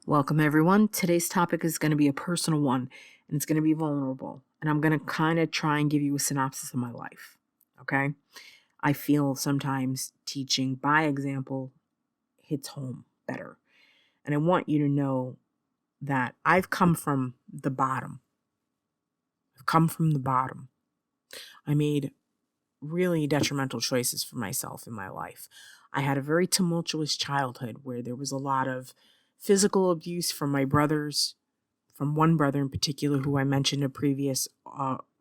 Welcome, everyone. Today's topic is going to be a personal one, and it's going to be vulnerable. And I'm going to kind of try and give you a synopsis of my life. Okay? I feel sometimes teaching by example hits home better. And I want you to know that I've come from the bottom. I made really detrimental choices for myself in my life. I had a very tumultuous childhood where there was a lot of physical abuse from my brothers, from one brother in particular who I mentioned in a previous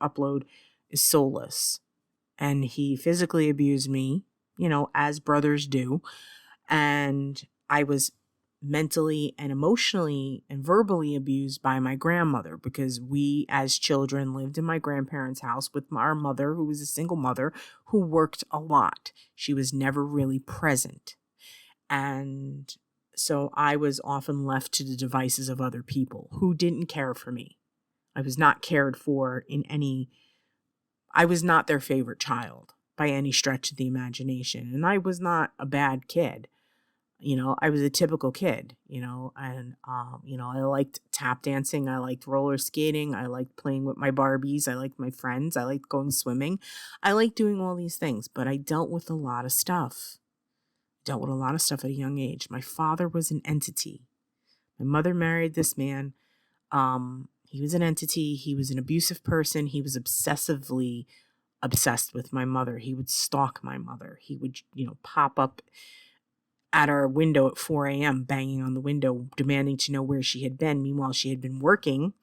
upload, is soulless. And he physically abused me, as brothers do. And I was mentally and emotionally and verbally abused by my grandmother because we as children lived in my grandparents' house with our mother, who was a single mother who worked a lot. She was never really present. And so I was often left to the devices of other people who didn't care for me. I was not cared for I was not their favorite child by any stretch of the imagination. And I was not a bad kid. I was a typical kid, and I liked tap dancing. I liked roller skating. I liked playing with my Barbies. I liked my friends. I liked going swimming. I liked doing all these things, but I dealt with a lot of stuff. At a young age. My father was an entity. My mother married this man. He was an entity. He was an abusive person. He was obsessively obsessed with my mother. He would stalk my mother. He would, pop up at our window at 4 a.m., banging on the window, demanding to know where she had been. Meanwhile, she had been working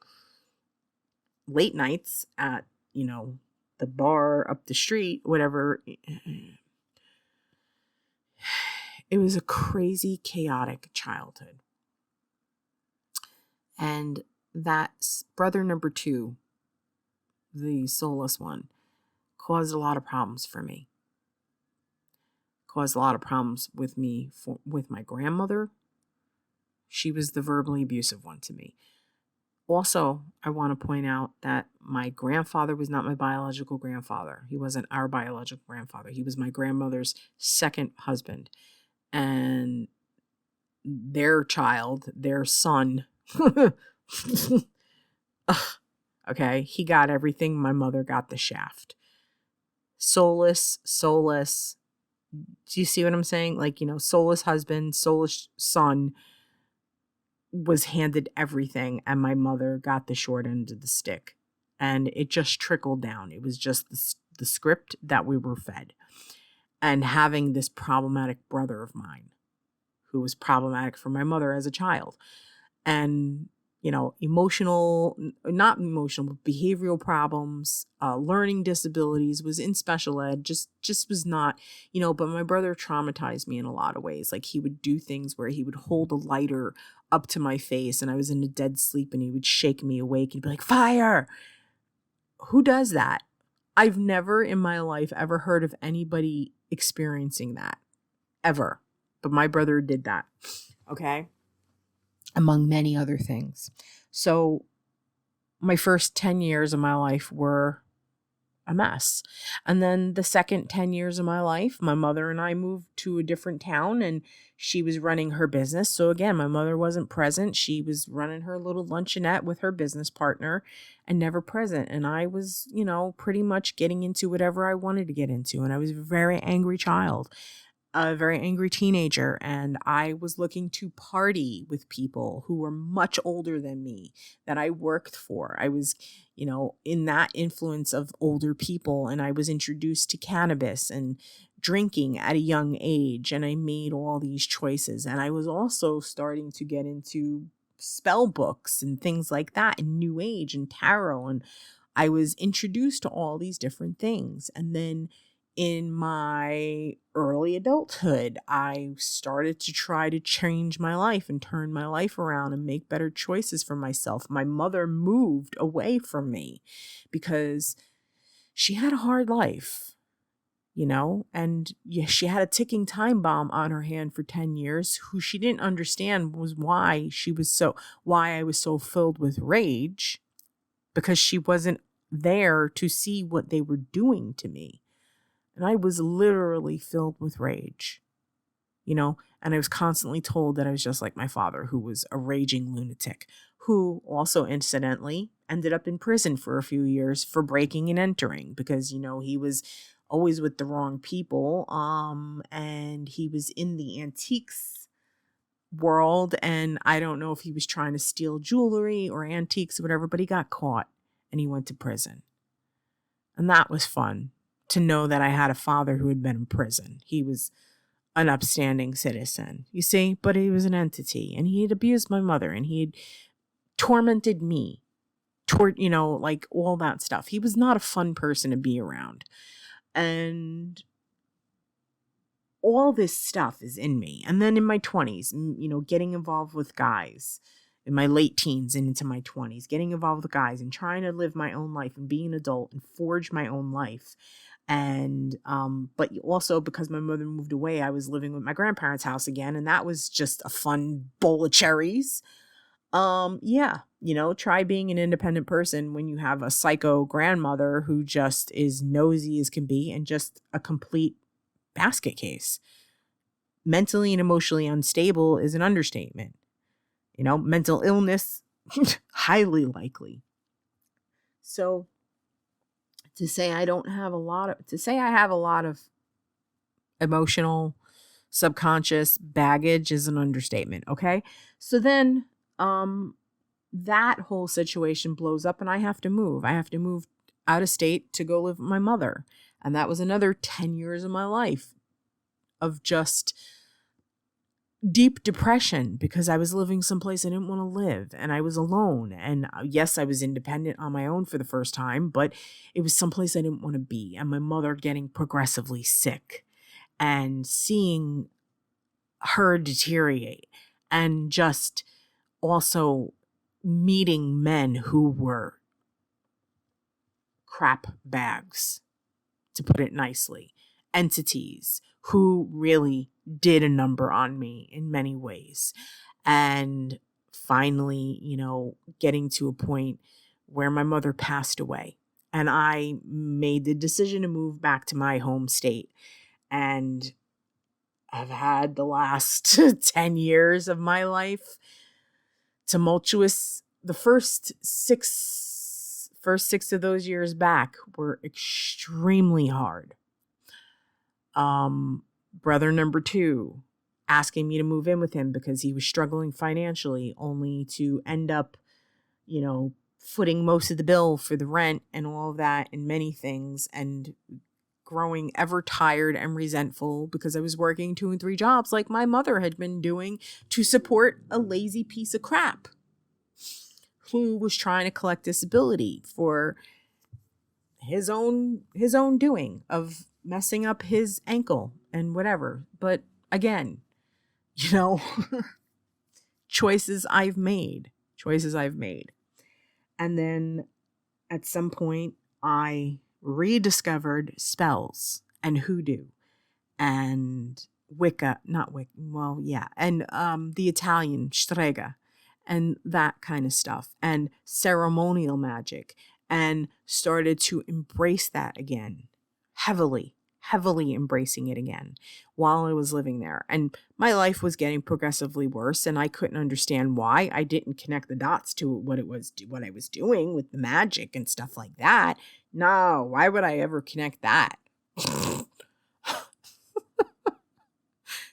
late nights at, the bar up the street, whatever. It was a crazy, chaotic childhood. And that brother number 2, the soulless one, caused a lot of problems for me. Caused a lot of problems with me, with my grandmother. She was the verbally abusive one to me. Also, I want to point out that my grandfather was not my biological grandfather. He wasn't our biological grandfather. He was my grandmother's second husband. And their child, their son, okay, he got everything. My mother got the shaft. Soulless. Do you see what I'm saying? Soulless husband, soulless son was handed everything, and my mother got the short end of the stick. And it just trickled down. It was just the script that we were fed. And having this problematic brother of mine who was problematic for my mother as a child. And, behavioral problems, learning disabilities, was in special ed, just was not, but my brother traumatized me in a lot of ways. Like, he would do things where he would hold a lighter up to my face and I was in a dead sleep and he would shake me awake and be like, fire. Who does that? I've never in my life ever heard of anybody experiencing that, ever. But my brother did that, okay? Among many other things. So my first 10 years of my life were a mess. And then the second 10 years of my life, my mother and I moved to a different town and she was running her business. So again, my mother wasn't present. She was running her little luncheonette with her business partner and never present. And I was, pretty much getting into whatever I wanted to get into. And I was a very angry child, a very angry teenager, and I was looking to party with people who were much older than me that I worked for. I was, in that influence of older people, and I was introduced to cannabis and drinking at a young age, and I made all these choices. And I was also starting to get into spell books and things like that, and New Age and tarot, and I was introduced to all these different things. And then in my early adulthood, I started to try to change my life and turn my life around and make better choices for myself. My mother moved away from me because she had a hard life, and she had a ticking time bomb on her hand for 10 years. Who she didn't understand was why I was so filled with rage, because she wasn't there to see what they were doing to me. And I was literally filled with rage. and I was constantly told that I was just like my father, who was a raging lunatic, who also incidentally ended up in prison for a few years for breaking and entering because, he was always with the wrong people. And he was in the antiques world, and I don't know if he was trying to steal jewelry or antiques or whatever, but he got caught and he went to prison. And that was fun to know that I had a father who had been in prison. He was an upstanding citizen, you see, but he was an entity, and he had abused my mother, and he had tormented me like all that stuff. He was not a fun person to be around. And all this stuff is in me. And then in my 20s, getting involved with guys in my late teens and into my 20s, getting involved with guys and trying to live my own life and be an adult and forge my own life. And, but also because my mother moved away, I was living with my grandparents' house again. And that was just a fun bowl of cherries. Try being an independent person when you have a psycho grandmother who just is nosy as can be and just a complete basket case. Mentally and emotionally unstable is an understatement. Mental illness, highly likely. So to say I have a lot of emotional subconscious baggage is an understatement. Okay. So then, that whole situation blows up and I have to move. I have to move out of state to go live with my mother. And that was another 10 years of my life of just deep depression because I was living someplace I didn't want to live and I was alone. And yes, I was independent on my own for the first time, but it was someplace I didn't want to be. And my mother getting progressively sick and seeing her deteriorate and just also meeting men who were crap bags, to put it nicely, entities who really did a number on me in many ways. And finally, getting to a point where my mother passed away and I made the decision to move back to my home state. And I've had the last 10 years of my life tumultuous. The first six of those years back were extremely hard. Brother number 2 asking me to move in with him because he was struggling financially, only to end up, footing most of the bill for the rent and all of that and many things, and growing ever tired and resentful because I was working 2 and 3 jobs like my mother had been doing to support a lazy piece of crap who was trying to collect disability for his own doing of messing up his ankle and whatever. But again, choices I've made. And then at some point I rediscovered spells and hoodoo and Wicca, and the Italian strega and that kind of stuff and ceremonial magic, and started to embrace that again, heavily embracing it again while I was living there. And my life was getting progressively worse, and I couldn't understand why. I didn't connect the dots to what I was doing with the magic and stuff like that. No, why would I ever connect that?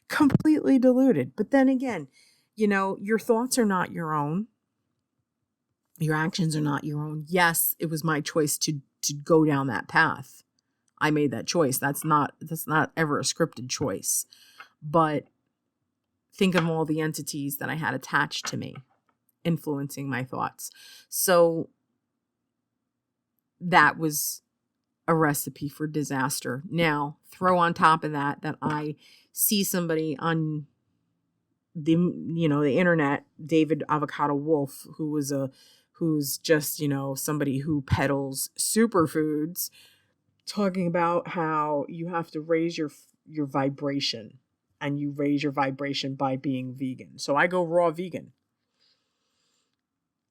Completely deluded. But then again, your thoughts are not your own. Your actions are not your own. Yes, it was my choice to go down that path. I made that choice. That's not ever a scripted choice. But think of all the entities that I had attached to me, influencing my thoughts. So that was a recipe for disaster. Now, throw on top of that I see somebody on the internet, David Avocado Wolf, who's just, somebody who peddles superfoods, talking about how you have to raise your vibration, and you raise your vibration by being vegan. So I go raw vegan.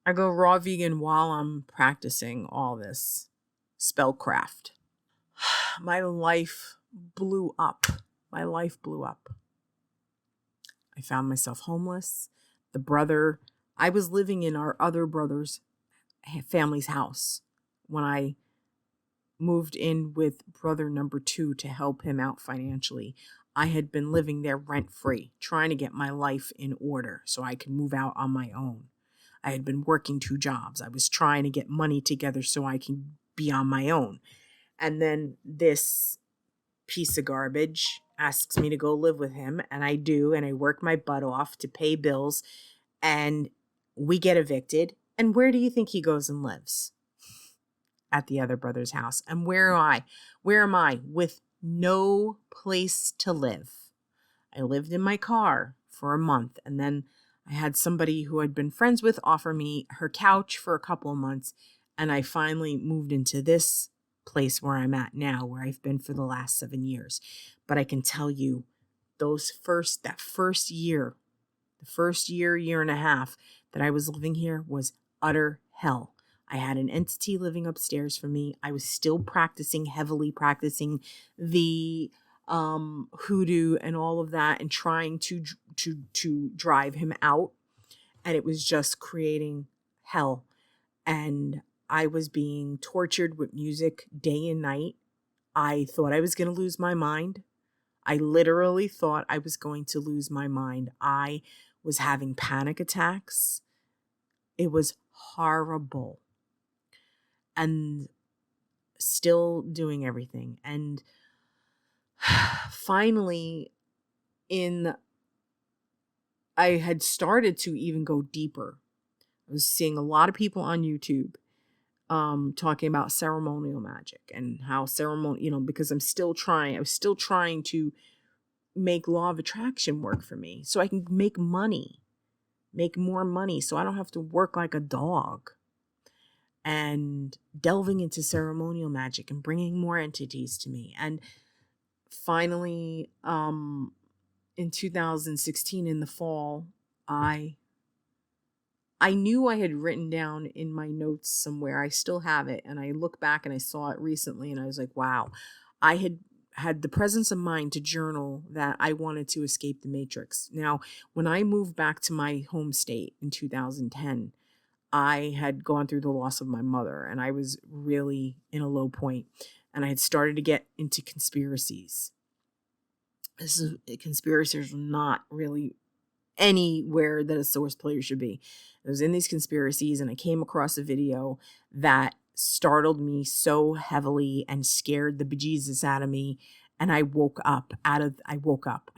While I'm practicing all this spellcraft. My life blew up. I found myself homeless. I was living in our other brother's family's house when I moved in with brother number 2 to help him out financially. I had been living there rent free, trying to get my life in order so I could move out on my own. I had been working 2 jobs. I was trying to get money together so I can be on my own. And then this piece of garbage asks me to go live with him, and I do, and I work my butt off to pay bills, and we get evicted. And where do you think he goes and lives? At the other brother's house. And where am I? Where am I? With no place to live. I lived in my car for a month, and then I had somebody who I'd been friends with offer me her couch for a couple of months, and I finally moved into this place where I'm at now, where I've been for the last 7 years. But I can tell you, that first year, year and a half that I was living here was utter hell. I had an entity living upstairs from me. I was still heavily practicing the hoodoo and all of that, and trying to drive him out. And it was just creating hell. And I was being tortured with music day and night. I thought I was going to lose my mind. I literally thought I was going to lose my mind. I was having panic attacks. It was horrible. And still doing everything. And finally, I had started to even go deeper. I was seeing a lot of people on YouTube talking about ceremonial magic and how because I was still trying to make law of attraction work for me so I can make more money so I don't have to work like a dog. And delving into ceremonial magic and bringing more entities to me. And finally, in 2016, in the fall, I knew I had written down in my notes somewhere. I still have it. And I look back and I saw it recently and I was like, wow, I had the presence of mind to journal that I wanted to escape the matrix. Now, when I moved back to my home state in 2010, I had gone through the loss of my mother and I was really in a low point, and I had started to get into conspiracies. Conspiracies are not really anywhere that a source player should be. I was in these conspiracies and I came across a video that startled me so heavily and scared the bejesus out of me. And I woke up. I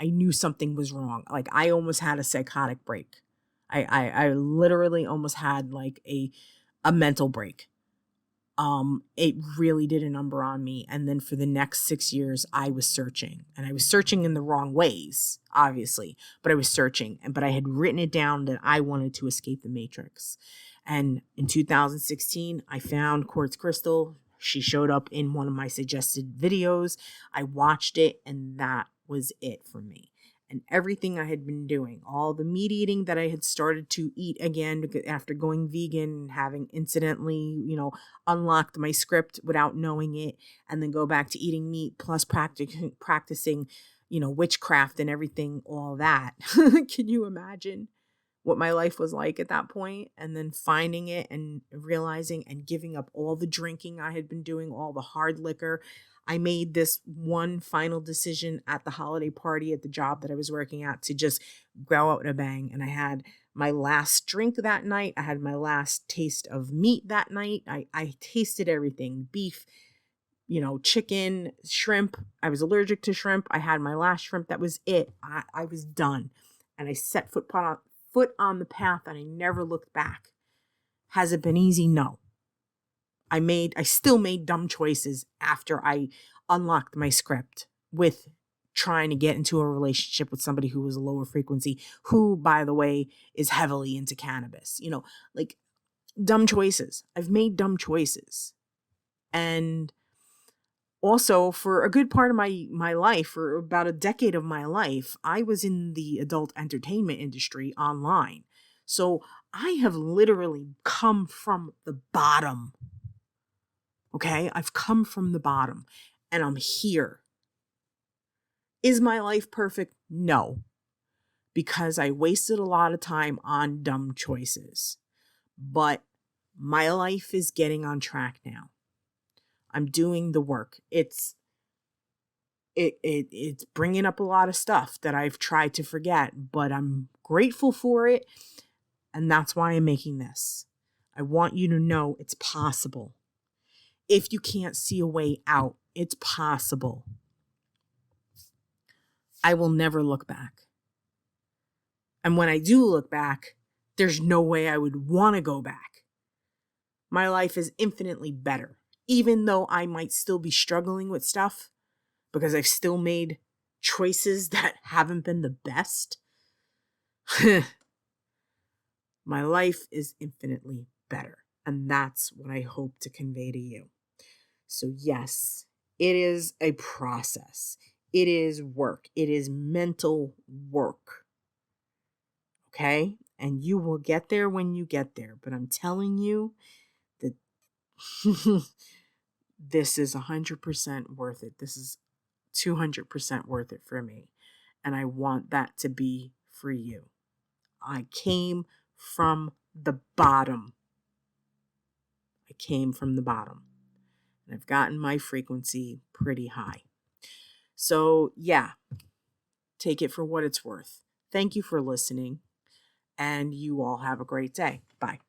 knew something was wrong. Like I almost had a psychotic break. I literally almost had like a mental break. It really did a number on me. And then for the next 6 years, I was searching, and I was searching in the wrong ways, obviously, but I was searching, but I had written it down that I wanted to escape the matrix. And in 2016, I found Quartz Crystal. She showed up in one of my suggested videos. I watched it, and that was it for me. And everything I had been doing, all the meat eating that I had started to eat again after going vegan and having incidentally, unlocked my script without knowing it, and then go back to eating meat plus practicing, witchcraft and everything, all that. Can you imagine what my life was like at that point? And then finding it and realizing and giving up all the drinking I had been doing, all the hard liquor. I made this one final decision at the holiday party at the job that I was working at to just go out with a bang. And I had my last drink that night. I had my last taste of meat that night. I tasted everything: beef, chicken, shrimp. I was allergic to shrimp. I had my last shrimp. That was it. I was done. And I set foot on the path, and I never looked back. Has it been easy? No. I still made dumb choices after I unlocked my script with trying to get into a relationship with somebody who was a lower frequency, who, by the way, is heavily into cannabis. Like dumb choices. I've made dumb choices. And also, for a good part of my life, for about a decade of my life, I was in the adult entertainment industry online. So I have literally come from the bottom. Okay, I've come from the bottom and I'm here. Is my life perfect? No. because I wasted a lot of time on dumb choices. But my life is getting on track now. I'm doing the work. It's bringing up a lot of stuff that I've tried to forget, but I'm grateful for it. And that's why I'm making this. I want you to know it's possible. If you can't see a way out, it's possible. I will never look back. And when I do look back, there's no way I would want to go back. My life is infinitely better, even though I might still be struggling with stuff because I've still made choices that haven't been the best. My life is infinitely better. And that's what I hope to convey to you. So yes, it is a process. It is work. It is mental work. Okay? And you will get there when you get there. But I'm telling you that this is 100% worth it. This is 200% worth it for me. And I want that to be for you. I came from the bottom. I came from the bottom. And I've gotten my frequency pretty high. So yeah, take it for what it's worth. Thank you for listening. And you all have a great day. Bye.